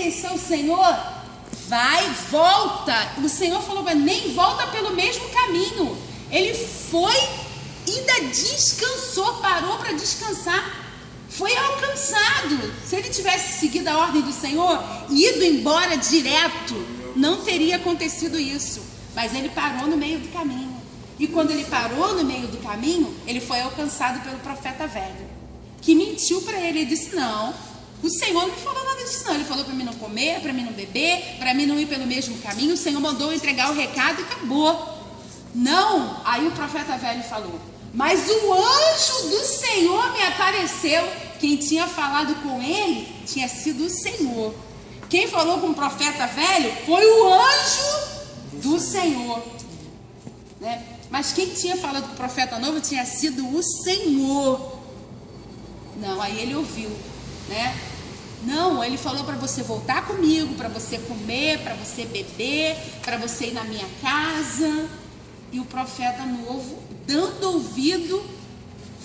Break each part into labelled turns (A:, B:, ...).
A: desobedeceu o Senhor, vai, volta. O Senhor falou para ele, nem volta pelo mesmo caminho. Ele foi, ainda descansou, parou para descansar. Foi alcançado. Se ele tivesse seguido a ordem do Senhor, ido embora direto, não teria acontecido isso. Mas ele parou no meio do caminho. E quando ele parou no meio do caminho, ele foi alcançado pelo profeta velho, que mentiu para ele. Ele disse, não, o Senhor não me falou nada disso não. Ele falou para mim não comer, para mim não beber, para mim não ir pelo mesmo caminho. O Senhor mandou entregar o recado e acabou. Não. Aí o profeta velho falou, mas o anjo do Senhor me apareceu. Quem tinha falado com ele tinha sido o Senhor. Quem falou com o profeta velho foi o anjo do Senhor, né? Mas quem tinha falado com o profeta novo tinha sido o Senhor. Não, aí ele ouviu, né? Não, ele falou para você voltar comigo, para você comer, para você beber, para você ir na minha casa. E o profeta novo, dando ouvido,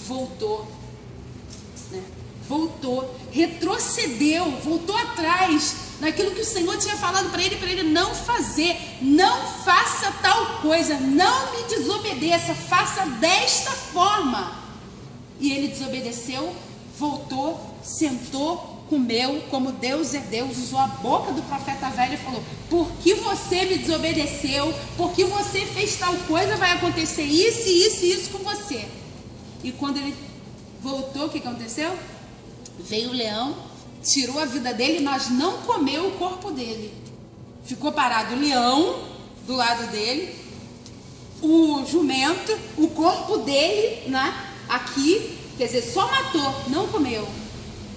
A: voltou, né? Voltou, retrocedeu, voltou atrás naquilo que o Senhor tinha falado para ele não fazer. Não faça tal coisa, não me desobedeça, faça desta forma. E ele desobedeceu, voltou, sentou, comeu, como Deus é Deus, usou a boca do profeta velho e falou, porque você me desobedeceu, porque você fez tal coisa, vai acontecer isso, isso e isso com você. E quando ele voltou, o que aconteceu? Veio o leão, tirou a vida dele, mas não comeu o corpo dele. Ficou parado o leão do lado dele, o jumento, o corpo dele, né, aqui, quer dizer, só matou, não comeu,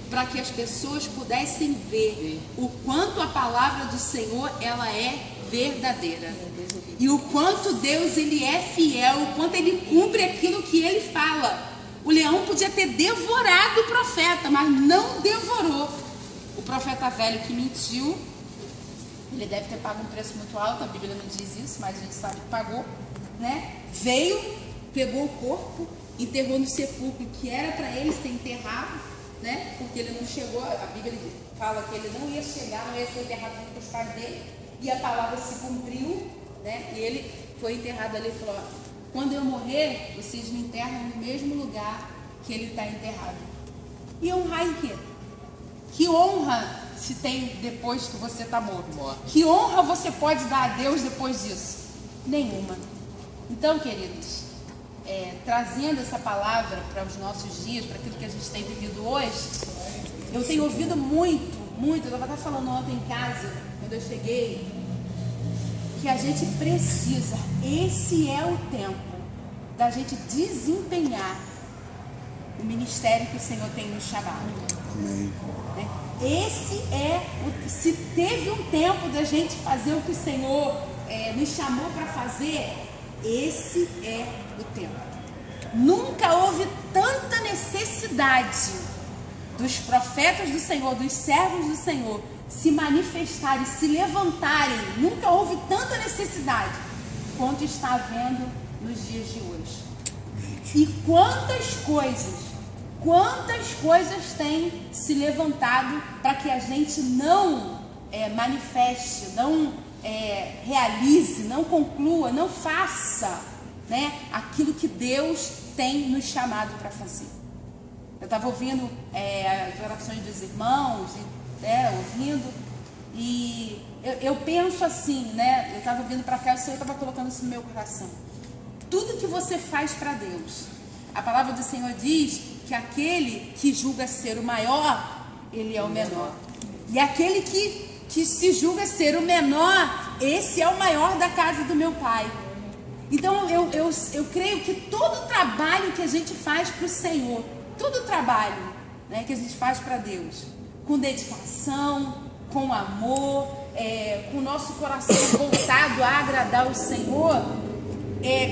A: para que as pessoas pudessem ver o quanto a palavra do Senhor, ela é verdadeira, e o quanto Deus, ele é fiel, o quanto ele cumpre aquilo que ele fala. O leão podia ter devorado o profeta, mas não devorou. O profeta velho que mentiu, ele deve ter pago um preço muito alto, a Bíblia não diz isso, mas a gente sabe que pagou, né? Veio, pegou o corpo, enterrou no sepulcro que era para ele ser enterrado, né? Porque ele não chegou, a Bíblia fala que ele não ia chegar, não ia ser enterrado junto com os pais dele, e a palavra se cumpriu, né? E ele foi enterrado ali e falou, quando eu morrer, vocês me enterram no mesmo lugar que ele está enterrado. E honrar em quê? Que honra se tem depois que você está morto? Que honra você pode dar a Deus depois disso? Nenhuma. Então, queridos, trazendo essa palavra para os nossos dias, para aquilo que a gente tem vivido hoje, eu tenho ouvido muito, eu estava até falando ontem em casa, quando eu cheguei, que a gente precisa, esse é o tempo da gente desempenhar o ministério que o Senhor tem nos chamado.
B: Amém.
A: Esse se teve um tempo da gente fazer o que o Senhor nos chamou para fazer, esse é o tempo. Nunca houve tanta necessidade dos profetas do Senhor, dos servos do Senhor, se manifestarem, se levantarem. Nunca houve tanta necessidade quanto está havendo nos dias de hoje. E quantas coisas têm se levantado para que a gente não manifeste, não realize, não conclua, não faça, né, aquilo que Deus tem nos chamado para fazer. Eu estava ouvindo as orações dos irmãos, ouvindo, e eu penso assim, né? Eu estava vindo para cá, o Senhor estava colocando isso no meu coração. Tudo que você faz para Deus, a palavra do Senhor diz que aquele que julga ser o maior, ele é o menor. E aquele que se julga ser o menor, esse é o maior da casa do meu Pai. Então eu creio que todo trabalho que a gente faz para o Senhor, todo trabalho, né, que a gente faz para Deus, com dedicação, com amor, com o nosso coração voltado a agradar o Senhor,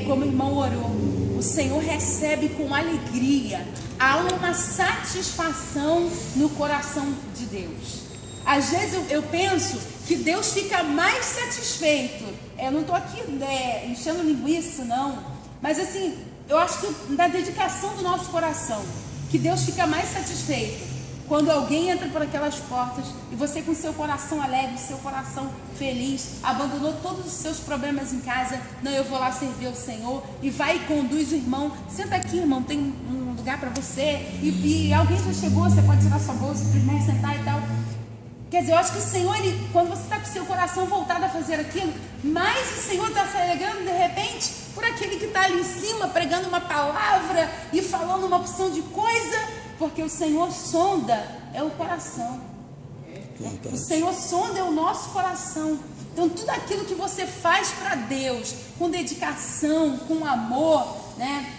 A: como o irmão orou, o Senhor recebe com alegria. Há uma satisfação no coração de Deus. Às vezes eu penso que Deus fica mais satisfeito. Eu não estou aqui enchendo linguiça, não. Mas assim, eu acho que da dedicação do nosso coração, que Deus fica mais satisfeito Quando alguém entra por aquelas portas e você com seu coração alegre, seu coração feliz, abandonou todos os seus problemas em casa, não, eu vou lá servir ao Senhor, e vai e conduz o irmão, senta aqui, irmão, tem um lugar para você, e alguém já chegou, você pode tirar sua bolsa para o irmão sentar e tal. Quer dizer, eu acho que o Senhor, quando você está com seu coração voltado a fazer aquilo, mais o Senhor está se alegrando de repente por aquele que está ali em cima, pregando uma palavra e falando uma opção de coisa. Porque o Senhor sonda o coração. O Senhor sonda o nosso coração. Então tudo aquilo que você faz para Deus, com dedicação, com amor, né?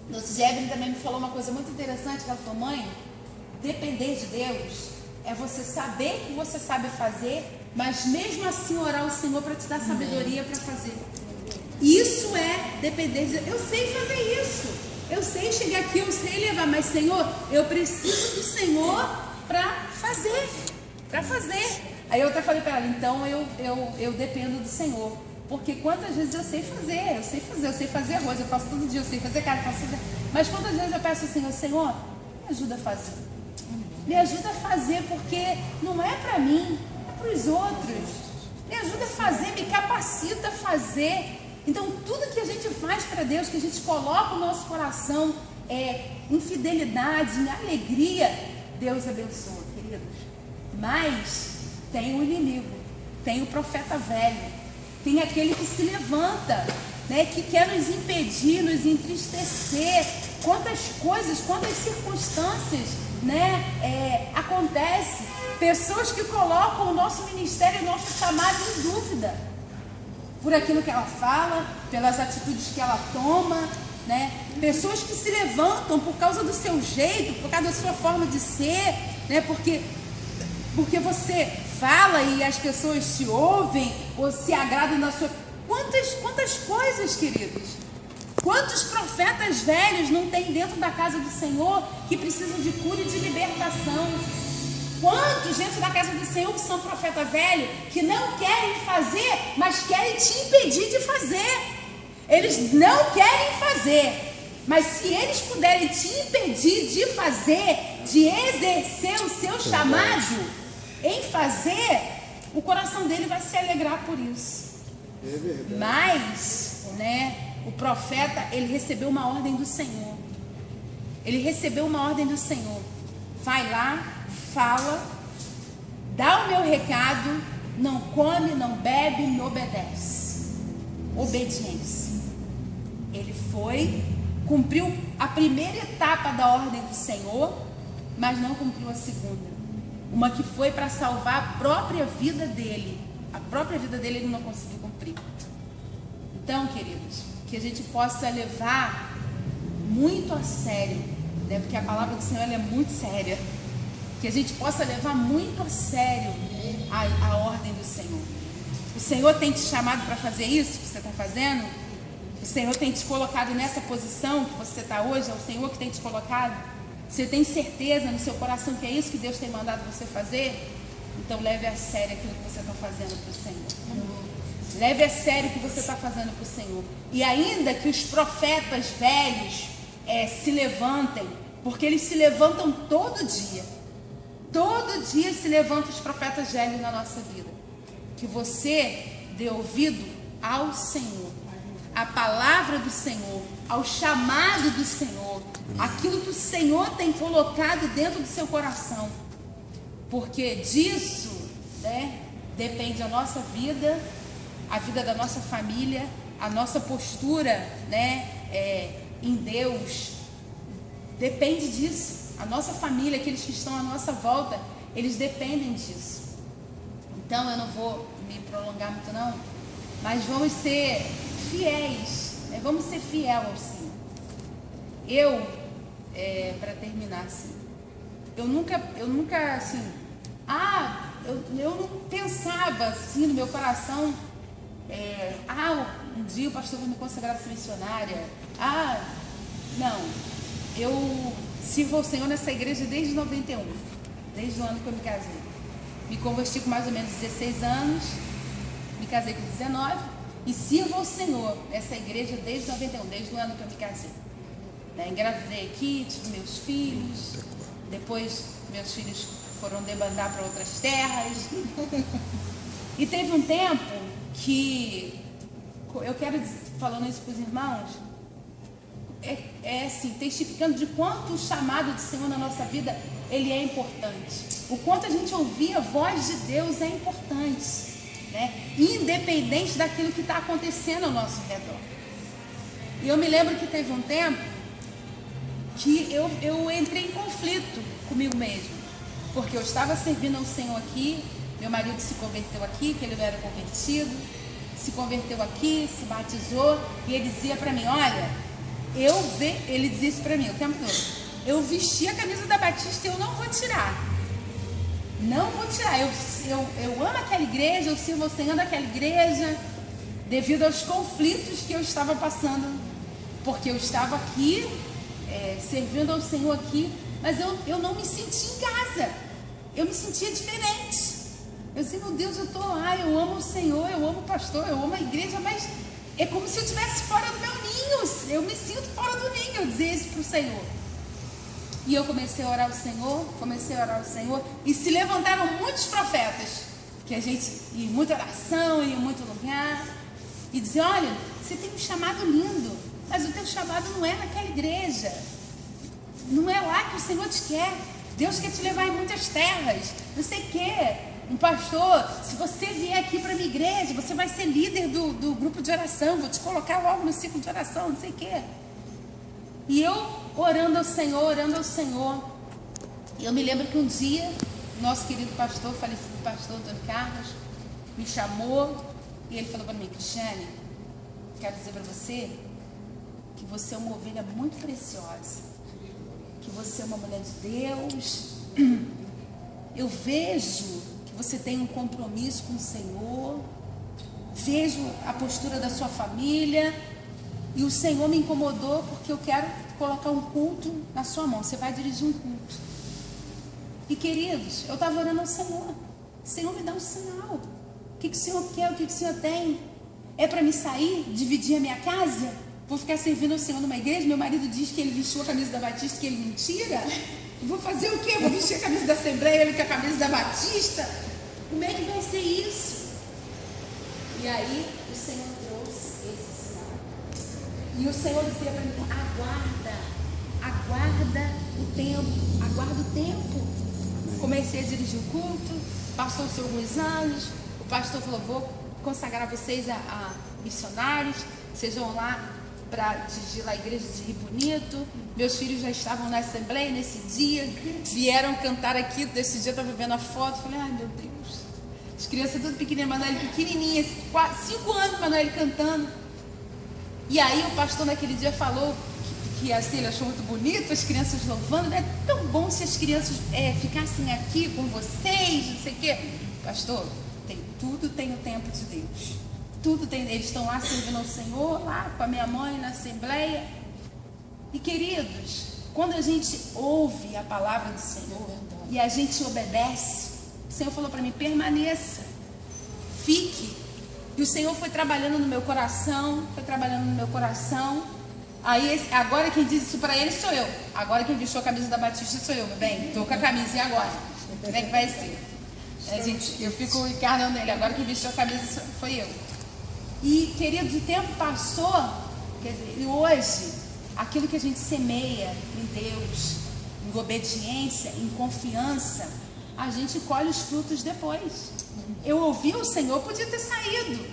A: Nossa Evelyn também me falou uma coisa muito interessante, que ela falou: mãe, depender de Deus é você saber o que você sabe fazer, mas mesmo assim orar ao Senhor para te dar sabedoria para fazer. Isso é depender de Deus. Eu sei fazer isso. Eu sei chegar aqui, eu sei levar, mas Senhor, eu preciso do Senhor para fazer. Aí eu até falei para ela, então eu dependo do Senhor. Porque quantas vezes eu sei fazer arroz, eu faço todo dia, eu sei fazer carne, mas quantas vezes eu peço ao Senhor, Senhor, me ajuda a fazer. Me ajuda a fazer, porque não é para mim, é para os outros. Me ajuda a fazer, me capacita a fazer. Então, tudo que a gente faz para Deus, que a gente coloca o nosso coração em fidelidade, em alegria, Deus abençoa, queridos. Mas tem o inimigo, tem o profeta velho, tem aquele que se levanta, né, que quer nos impedir, nos entristecer. Quantas coisas, quantas circunstâncias, né, acontecem. Pessoas que colocam o nosso ministério, o nosso chamado em dúvida. Por aquilo que ela fala, pelas atitudes que ela toma, né? Pessoas que se levantam por causa do seu jeito, por causa da sua forma de ser, né? Porque você fala e as pessoas te ouvem ou se agradam na sua... Quantas coisas, queridos? Quantos profetas velhos não tem dentro da casa do Senhor que precisam de cura e de libertação? Quantos dentro da casa do Senhor que são profeta velho, que não querem fazer, mas querem te impedir de fazer? Eles não querem fazer, mas se eles puderem te impedir de fazer, de exercer o seu chamado em fazer, o coração dele vai se alegrar por isso. Mas, né, o profeta, ele recebeu uma ordem do Senhor. Ele recebeu uma ordem do Senhor. Vai lá, fala, dá o meu recado, não come, não bebe, me obedece. Obediência. Ele foi, cumpriu a primeira etapa da ordem do Senhor, mas não cumpriu a segunda. Uma que foi para salvar a própria vida dele. A própria vida dele ele não conseguiu cumprir. Então, queridos, que a gente possa levar muito a sério, né? Porque a palavra do Senhor ela é muito séria. Que a gente possa levar muito a sério a ordem do Senhor. O Senhor tem te chamado para fazer isso que você está fazendo? O Senhor tem te colocado nessa posição que você está hoje? É o Senhor que tem te colocado? Você tem certeza no seu coração que é isso que Deus tem mandado você fazer? Então leve a sério aquilo que você está fazendo para o Senhor. Leve a sério o que você está fazendo para o Senhor. E ainda que os profetas velhos se levantem, porque eles se levantam todo dia. Todo dia se levantam os profetas velhos na nossa vida. Que você dê ouvido ao Senhor, à palavra do Senhor, ao chamado do Senhor, aquilo que o Senhor tem colocado dentro do seu coração. Porque disso, né, depende a nossa vida, a vida da nossa família, a nossa postura, né, em Deus. Depende disso. A nossa família, aqueles que estão à nossa volta, eles dependem disso. Então eu não vou me prolongar muito não, mas vamos ser fiéis, né? Vamos ser fiel ao Senhor. Para terminar assim, eu nunca assim, eu não pensava assim no meu coração, um dia o pastor vai me consagrar essa missionária, não, eu sirvo ao Senhor nessa igreja desde 91, desde o ano que eu me casei. Me converti com mais ou menos 16 anos, me casei com 19 e sirvo ao Senhor nessa igreja desde 91, desde o ano que eu me casei. Engravidei aqui, tive meus filhos, depois meus filhos foram debandar para outras terras. E teve um tempo que, eu quero dizer, falando isso para os irmãos, assim, testificando de quanto o chamado do Senhor na nossa vida, ele é importante. O quanto a gente ouvir a voz de Deus é importante, né? Independente daquilo que está acontecendo ao nosso redor. E eu me lembro que teve um tempo que eu entrei em conflito comigo mesmo, porque eu estava servindo ao Senhor aqui, meu marido se converteu aqui, que ele não era convertido, se converteu aqui, se batizou, e ele dizia para mim, olha, ele dizia isso para mim o tempo todo, eu vesti a camisa da Batista e eu não vou tirar. Não vou tirar. Eu amo aquela igreja, eu sirvo ao Senhor naquela igreja, devido aos conflitos que eu estava passando, porque eu estava aqui, servindo ao Senhor aqui, mas eu não me sentia em casa, eu me sentia diferente. Eu disse, meu Deus, eu estou lá, eu amo o Senhor, eu amo o pastor, eu amo a igreja, mas é como se eu estivesse fora do meu ninho, eu me sinto fora do ninho, eu dizia isso para o Senhor. E eu comecei a orar ao Senhor, e se levantaram muitos profetas, que a gente ia em muita oração, ia em muito lugar, e dizer, olha, você tem um chamado lindo, mas o teu chamado não é naquela igreja, não é lá que o Senhor te quer, Deus quer te levar em muitas terras, não sei o quê. Um pastor, se você vier aqui para a minha igreja, você vai ser líder do grupo de oração, vou te colocar logo no ciclo de oração, não sei o quê. E eu orando ao Senhor, e eu me lembro que um dia, nosso querido pastor, falecido pastor Antônio Carlos, me chamou, e ele falou para mim, Cristiane, quero dizer para você, que você é uma ovelha muito preciosa, que você é uma mulher de Deus, eu vejo que você tem um compromisso com o Senhor, vejo a postura da sua família, e o Senhor me incomodou porque eu quero colocar um culto na sua mão, você vai dirigir um culto. E queridos, eu estava orando ao Senhor, Senhor, me dá um sinal, o que o Senhor quer, o que o Senhor tem? É para me sair, dividir a minha casa? Vou ficar servindo ao Senhor numa igreja? Meu marido diz que ele vestiu a camisa da Batista, que ele mentira. Vou fazer o quê? Vou vestir a camisa da Assembleia, ele com a camisa da Batista? Como é que vai ser isso? E aí o Senhor trouxe esse sinal. E o Senhor dizia para mim, aguarda o tempo. Comecei a dirigir o culto, passou-se alguns anos, o pastor falou, vou consagrar vocês a missionários, vocês vão lá para dirigir lá a igreja de Rio Bonito. Meus filhos já estavam na Assembleia nesse dia, vieram cantar aqui. Desse dia eu estava vendo a foto, falei, ai meu Deus, as crianças tudo pequenininhas, Manoel pequenininha, 5 anos, Manoel cantando. E aí o pastor naquele dia falou que assim, ele achou muito bonito, as crianças louvando, é tão bom se as crianças ficassem aqui com vocês, não sei o quê. Pastor, tudo tem o tempo de Deus. Tudo tem, eles estão lá servindo ao Senhor, lá com a minha mãe na Assembleia. E queridos, quando a gente ouve a palavra do Senhor e a gente obedece, o Senhor falou para mim, permaneça, fique. E o Senhor foi trabalhando no meu coração, Aí, agora quem diz isso para ele sou eu. Agora quem vestiu a camisa da Batista sou eu, meu bem. Estou com a camisa, e agora? Como é que vai ser? Eu fico encarnando ele. Agora quem vestiu a camisa foi eu. E, queridos, o tempo passou, quer dizer, e hoje, aquilo que a gente semeia em Deus, em obediência, em confiança, a gente colhe os frutos depois. Eu ouvi o Senhor, podia ter saído,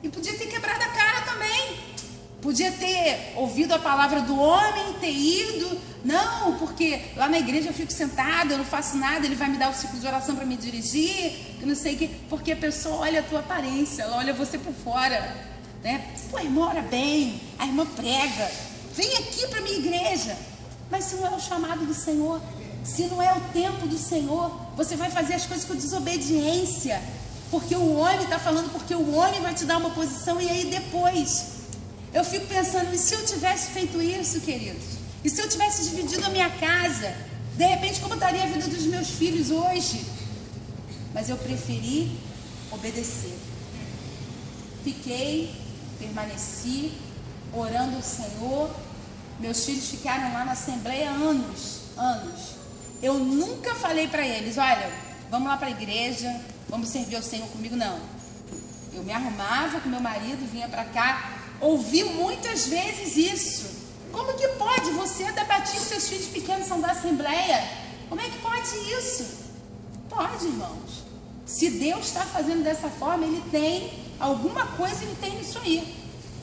A: e podia ter quebrado a cara também. Podia ter ouvido a palavra do homem, ter ido. Não, porque lá na igreja eu fico sentada, eu não faço nada, ele vai me dar o ciclo de oração para me dirigir, eu não sei o que. Porque a pessoa olha a tua aparência, ela olha você por fora, né? Pô, a irmã ora bem, a irmã prega, vem aqui para a minha igreja. Mas se não é o chamado do Senhor, se não é o tempo do Senhor, você vai fazer as coisas com desobediência, porque o homem está falando, porque o homem vai te dar uma posição, e aí depois... Eu fico pensando, e se eu tivesse feito isso, queridos? E se eu tivesse dividido a minha casa? De repente, como estaria a vida dos meus filhos hoje? Mas eu preferi obedecer. Fiquei, permaneci, orando ao Senhor. Meus filhos ficaram lá na Assembleia anos. Eu nunca falei para eles, olha, vamos lá para a igreja, vamos servir ao Senhor comigo, não. Eu me arrumava com meu marido, vinha para cá, ouvi muitas vezes isso. Como que pode você debater seus filhos pequenos são da Assembleia? Como é que pode isso? Pode, irmãos. Se Deus está fazendo dessa forma, Ele tem alguma coisa, Ele tem nisso aí.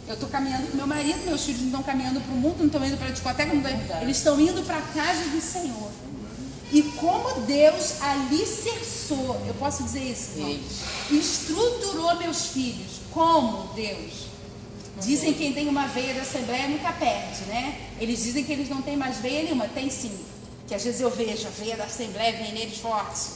A: Eu estou caminhando com meu marido, meus filhos não estão caminhando para o mundo, não estão indo para a discoteca, eles estão indo para a casa do Senhor. E como Deus alicerçou, eu posso dizer isso, irmão? Estruturou meus filhos. Como Deus? Dizem que quem tem uma veia da Assembleia nunca perde, né? Eles dizem que eles não têm mais veia nenhuma. Tem sim. Que às vezes eu vejo a veia da Assembleia vem neles forte.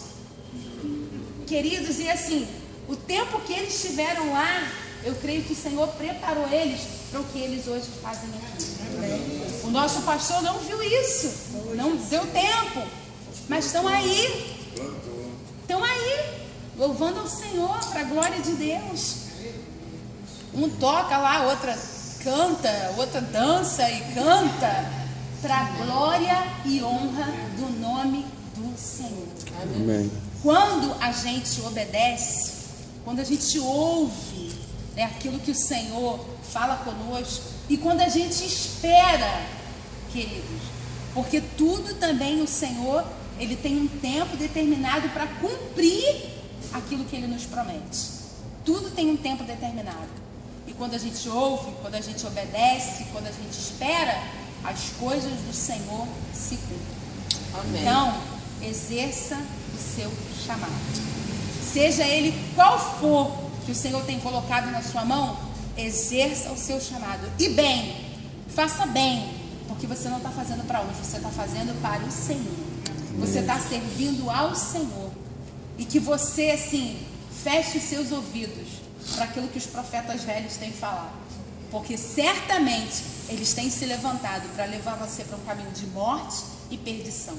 A: Queridos, e assim, o tempo que eles estiveram lá, eu creio que o Senhor preparou eles para o que eles hoje fazem aqui. O nosso pastor não viu isso. Não deu tempo. Mas estão aí. Estão aí. Louvando ao Senhor para a glória de Deus. Um toca lá, outra canta, outra dança e canta para a glória e honra do nome do Senhor.
B: Amém.
A: Quando a gente obedece, quando a gente ouve, né, aquilo que o Senhor fala conosco, e quando a gente espera, queridos, porque tudo também o Senhor, Ele tem um tempo determinado para cumprir aquilo que Ele nos promete. Tudo tem um tempo determinado. E quando a gente ouve, quando a gente obedece, quando a gente espera, as coisas do Senhor se cumprem. Amém. Então, exerça o seu chamado. Seja ele qual for que o Senhor tem colocado na sua mão, exerça o seu chamado. E bem, faça bem, porque você não está fazendo para hoje, você está fazendo para o Senhor. Você está servindo ao Senhor. E que você, assim, feche os seus ouvidos para aquilo que os profetas velhos têm falado, porque certamente eles têm se levantado para levar você para um caminho de morte e perdição,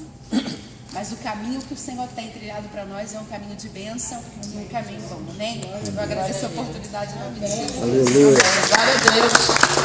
A: mas o caminho que o Senhor tem trilhado para nós é um caminho de bênção e um caminho bom, amém? Eu agradeço a oportunidade em nome de Jesus.
B: Aleluia.
C: Glória a Deus.